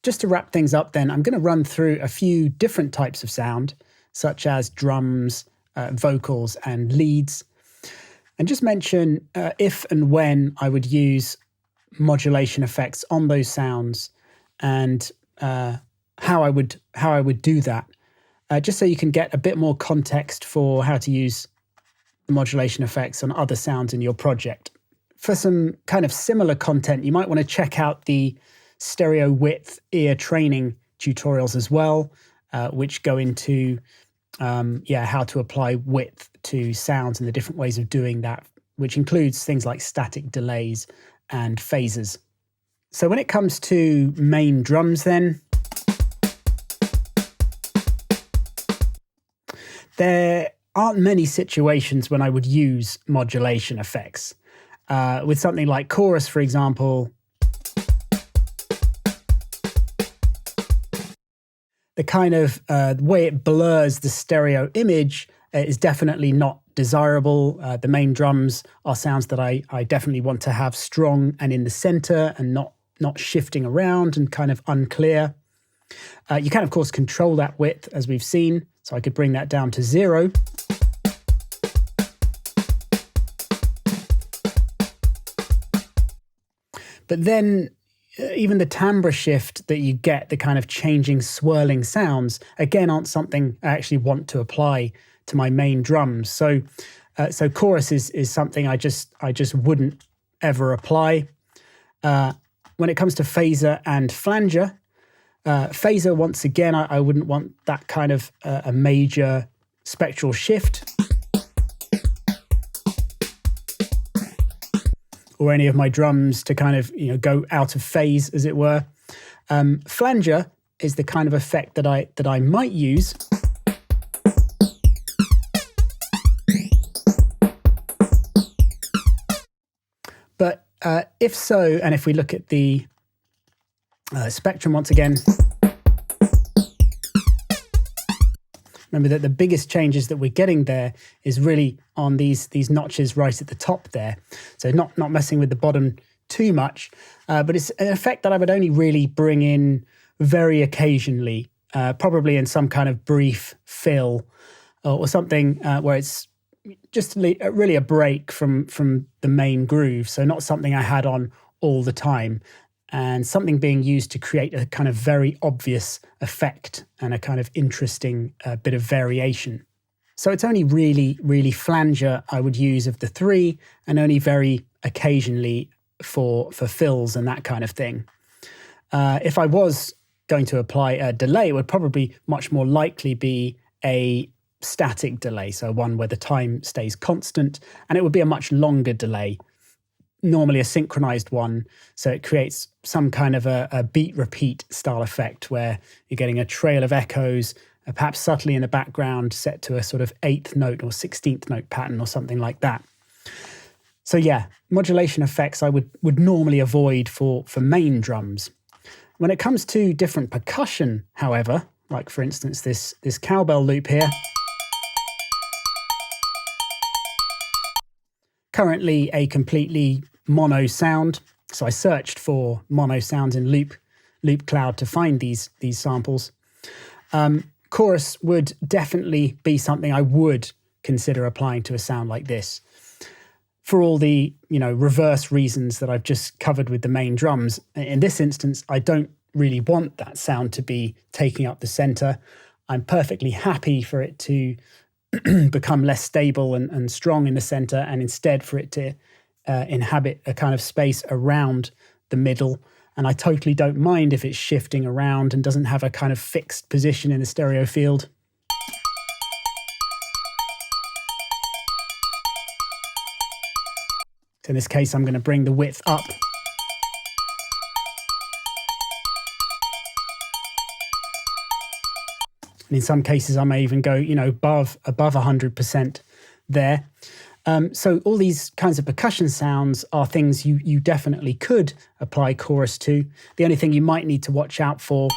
just to wrap things up then, I'm going to run through a few different types of sound, such as drums, vocals, and leads, and just mention if and when I would use modulation effects on those sounds, and how I would do that, just so you can get a bit more context for how to use the modulation effects on other sounds in your project. For some kind of similar content, you might want to check out the stereo width ear training tutorials as well, which go into how to apply width to sounds and the different ways of doing that, which includes things like static delays and phasers. So when it comes to main drums then, there aren't many situations when I would use modulation effects. With something like chorus, for example, the kind of way it blurs the stereo image is definitely not desirable. The main drums are sounds that I definitely want to have strong and in the center and not shifting around and kind of unclear. You can, of course, control that width, as we've seen. So I could bring that down to 0. But then even the timbre shift that you get, the kind of changing, swirling sounds, again, aren't something I actually want to apply to my main drums. So chorus is something I just wouldn't ever apply. When it comes to phaser and flanger, phaser, once again, I wouldn't want that kind of a major spectral shift, or any of my drums to kind of go out of phase, as it were. Flanger is the kind of effect that I might use but if so, and if we look at the spectrum once again, remember that the biggest changes that we're getting there is really on these notches right at the top there. So not messing with the bottom too much, but it's an effect that I would only really bring in very occasionally, probably in some kind of brief fill or something where it's just really a break from the main groove. So not something I had on all the time, and something being used to create a kind of very obvious effect and a kind of interesting bit of variation. So it's only really flanger I would use of the three, and only very occasionally for fills and that kind of thing. If I was going to apply a delay, it would probably much more likely be a static delay, so one where the time stays constant, and it would be a much longer delay, normally a synchronized one, so it creates some kind of a beat repeat style effect where you're getting a trail of echoes, perhaps subtly in the background, set to a sort of 8th note or 16th note pattern or something like that. So yeah, modulation effects I would normally avoid for main drums. When it comes to different percussion, however, like for instance this cowbell loop here, currently a completely mono sound. So I searched for mono sounds in Loop Cloud to find these samples. Chorus would definitely be something I would consider applying to a sound like this, for all the reverse reasons that I've just covered with the main drums. In this instance, I don't really want that sound to be taking up the center. I'm perfectly happy for it to become less stable and strong in the center, and instead for it to inhabit a kind of space around the middle. And I totally don't mind if it's shifting around and doesn't have a kind of fixed position in the stereo field. So in this case, I'm going to bring the width up. And in some cases, I may even go, above 100% there. So all these kinds of percussion sounds are things you definitely could apply chorus to. The only thing you might need to watch out for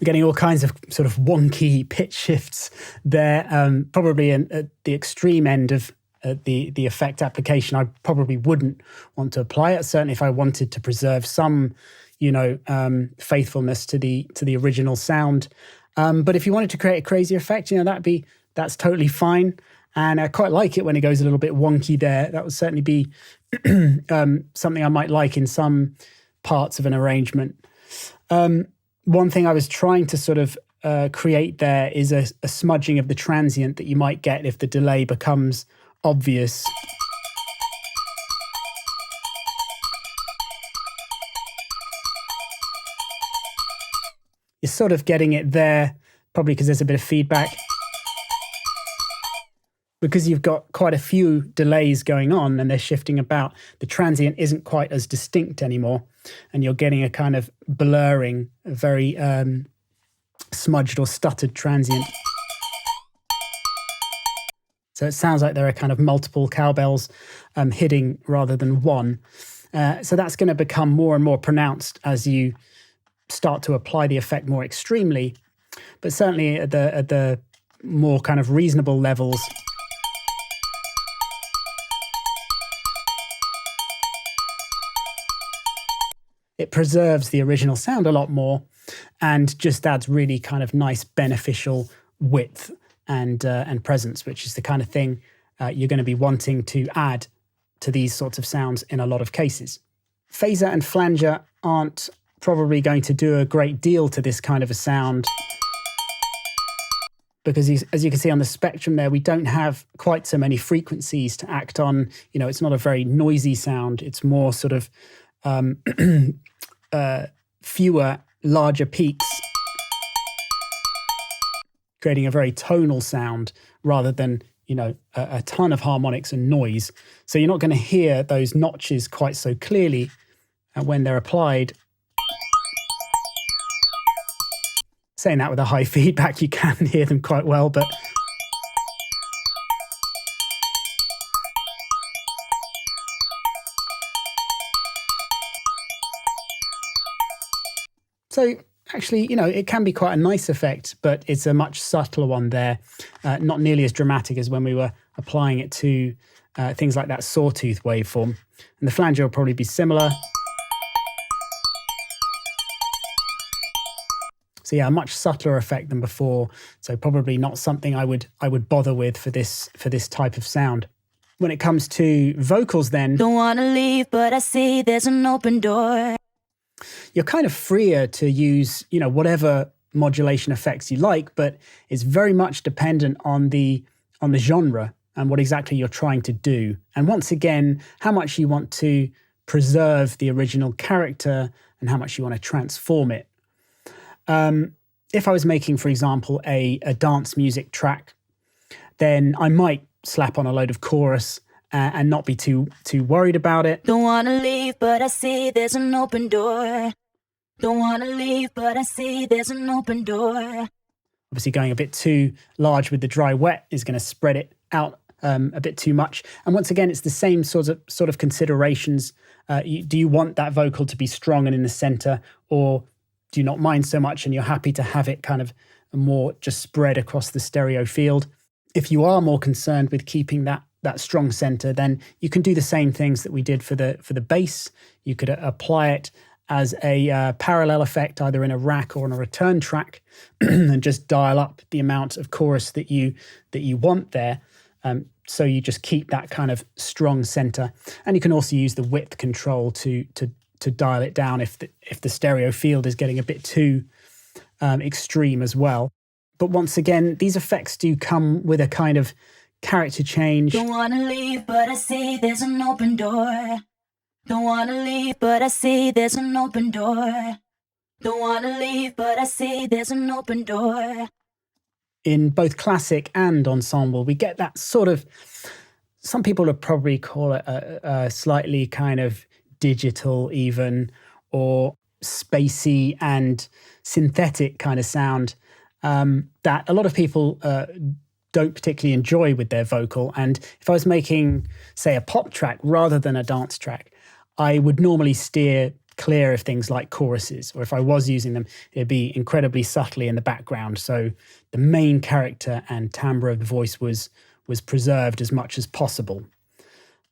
We're getting all kinds of sort of wonky pitch shifts there, probably at the extreme end of the effect application. I probably wouldn't want to apply it, certainly if I wanted to preserve some, faithfulness to the original sound. But if you wanted to create a crazy effect, that's totally fine. And I quite like it when it goes a little bit wonky there. That would certainly be something I might like in some parts of an arrangement. One thing I was trying to sort of create there is a smudging of the transient that you might get if the delay becomes obvious. You're sort of getting it there, probably because there's a bit of feedback. Because you've got quite a few delays going on and they're shifting about, the transient isn't quite as distinct anymore, and you're getting a kind of blurring, a very smudged or stuttered transient. So it sounds like there are kind of multiple cowbells hitting rather than one. So that's going to become more and more pronounced as you start to apply the effect more extremely. But certainly at the more kind of reasonable levels, it preserves the original sound a lot more and just adds really kind of nice beneficial width and presence, which is the kind of thing you're going to be wanting to add to these sorts of sounds in a lot of cases. Phaser and flanger aren't probably going to do a great deal to this kind of a sound because, as you can see on the spectrum there, we don't have quite so many frequencies to act on. It's not a very noisy sound. It's more sort of fewer, larger peaks, creating a very tonal sound rather than, a ton of harmonics and noise. So you're not going to hear those notches quite so clearly when they're applied. Saying that with a high feedback, you can hear them quite well, but so actually, it can be quite a nice effect, but it's a much subtler one there, not nearly as dramatic as when we were applying it to things like that sawtooth waveform. And the flanger will probably be similar. So yeah, a much subtler effect than before. So probably not something I would bother with for this type of sound. When it comes to vocals then, don't want to leave, but I see there's an open door. You're kind of freer to use, whatever modulation effects you like, but it's very much dependent on the genre and what exactly you're trying to do. And once again, how much you want to preserve the original character and how much you want to transform it. If I was making, for example, a dance music track, then I might slap on a load of chorus and not be too worried about it. Don't want to leave, but I see there's an open door. Don't want to leave, but I see there's an open door. Obviously going a bit too large with the dry wet is going to spread it out a bit too much. And once again, it's the same sort of considerations. Do you want that vocal to be strong and in the center, or do you not mind so much and you're happy to have it kind of more just spread across the stereo field? If you are more concerned with keeping that strong center, then you can do the same things that we did for the bass. You could apply it as a parallel effect, either in a rack or on a return track, and just dial up the amount of chorus that you want there. So you just keep that kind of strong center, and you can also use the width control to dial it down if the stereo field is getting a bit too extreme as well. But once again, these effects do come with a kind of character change. Don't want to leave, but I see there's an open door. Don't want to leave, but I see there's an open door. Don't want to leave, but I see there's an open door. In both classic and ensemble, we get that sort of, some people would probably call it a slightly kind of digital even, or spacey and synthetic kind of sound that a lot of people don't particularly enjoy with their vocal. And if I was making, say, a pop track rather than a dance track, I would normally steer clear of things like choruses, or if I was using them, it'd be incredibly subtly in the background. So the main character and timbre of the voice was preserved as much as possible.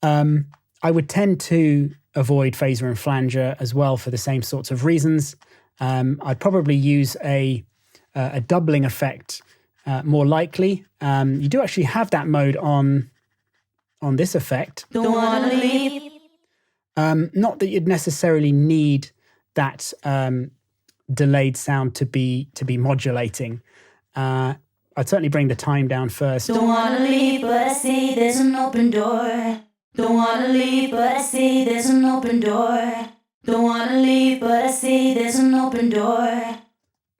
I would tend to avoid phaser and flanger as well for the same sorts of reasons. I'd probably use a doubling effect more likely. You do actually have that mode on this effect. Don't wanna leave. Not that you'd necessarily need that delayed sound to be modulating. I'd certainly bring the time down first. Don't wanna leave, but I see there's an open door. Don't wanna leave, but I see there's an open door. Don't wanna leave, but I see there's an open door.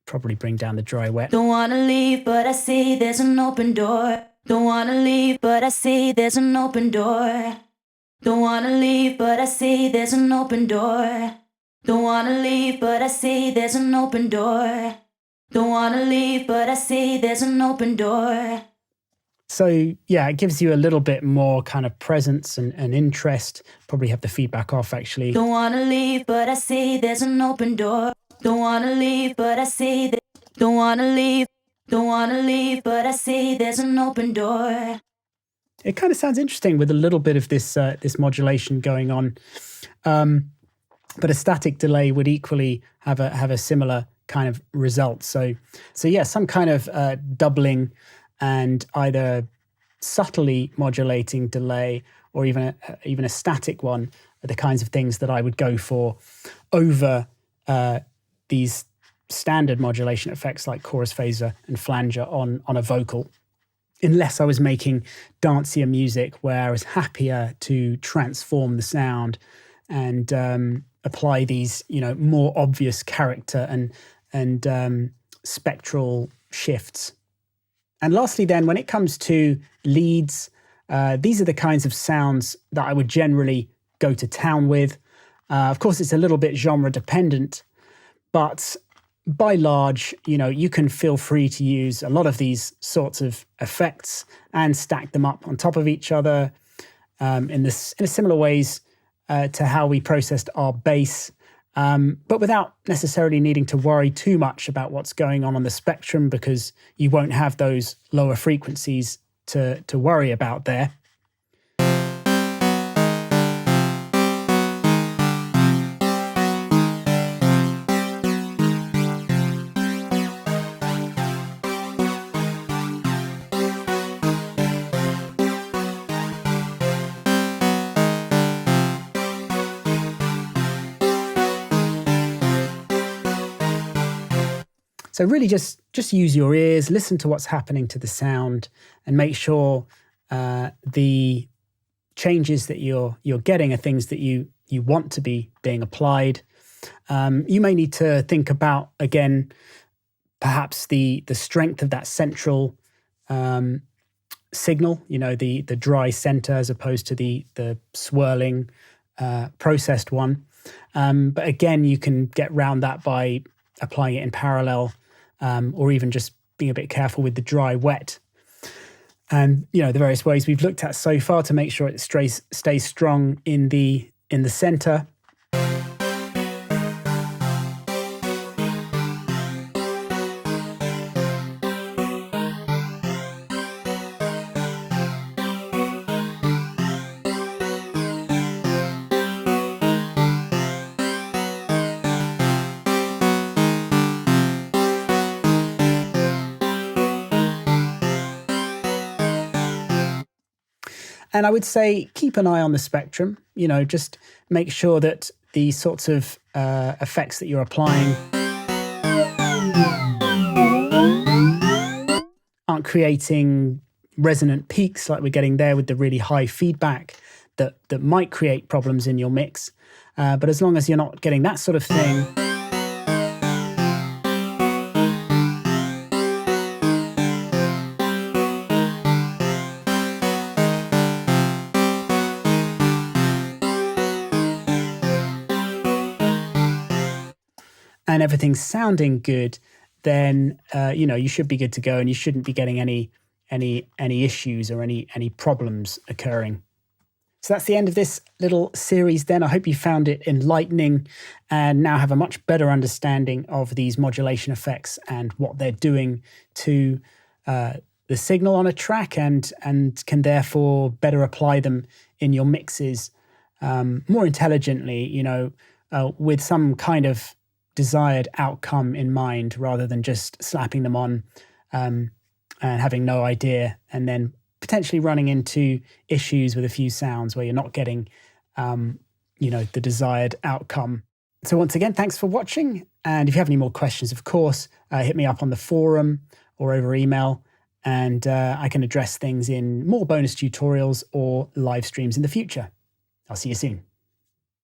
Probably bring down the dry wet. Don't wanna leave, but I see there's an open door. Don't wanna leave, but I see there's an open door. Don't wanna leave, but I see there's an open door. Don't wanna leave, but I see there's an open door. Don't wanna leave, but I see there's an open door. So yeah, it gives you a little bit more kind of presence and interest. Probably have the feedback off actually. Don't wanna leave, but I see there's an open door. Don't wanna leave, but I see that. Don't wanna leave. Don't wanna leave, but I see there's an open door. It kind of sounds interesting with a little bit of this this modulation going on, but a static delay would equally have a similar kind of result. So yeah, some kind of doubling and either subtly modulating delay or even a static one are the kinds of things that I would go for over these standard modulation effects like chorus, phaser, and flanger on a vocal. Unless I was making dancier music where I was happier to transform the sound and apply these, more obvious character and spectral shifts. And lastly, then, when it comes to leads, these are the kinds of sounds that I would generally go to town with. Of course, it's a little bit genre dependent, but by large, you can feel free to use a lot of these sorts of effects and stack them up on top of each other in similar ways to how we processed our bass, but without necessarily needing to worry too much about what's going on the spectrum, because you won't have those lower frequencies to worry about there. So really just use your ears, listen to what's happening to the sound, and make sure the changes that you're getting are things that you want to be being applied. You may need to think about, again, perhaps the strength of that central signal, the dry center as opposed to the swirling processed one. But again, you can get around that by applying it in parallel, or even just being a bit careful with the dry wet. And the various ways we've looked at so far to make sure it stays strong in the center. And I would say keep an eye on the spectrum, just make sure that the sorts of effects that you're applying aren't creating resonant peaks like we're getting there with the really high feedback that might create problems in your mix. But as long as you're not getting that sort of thing, and everything's sounding good, then you should be good to go, and you shouldn't be getting any issues or any problems occurring. So that's the end of this little series then. I hope you found it enlightening and now have a much better understanding of these modulation effects and what they're doing to the signal on a track, and can therefore better apply them in your mixes more intelligently, with some kind of desired outcome in mind, rather than just slapping them on and having no idea, and then potentially running into issues with a few sounds where you're not getting, the desired outcome. So once again, thanks for watching. And if you have any more questions, of course, hit me up on the forum or over email, and I can address things in more bonus tutorials or live streams in the future. I'll see you soon.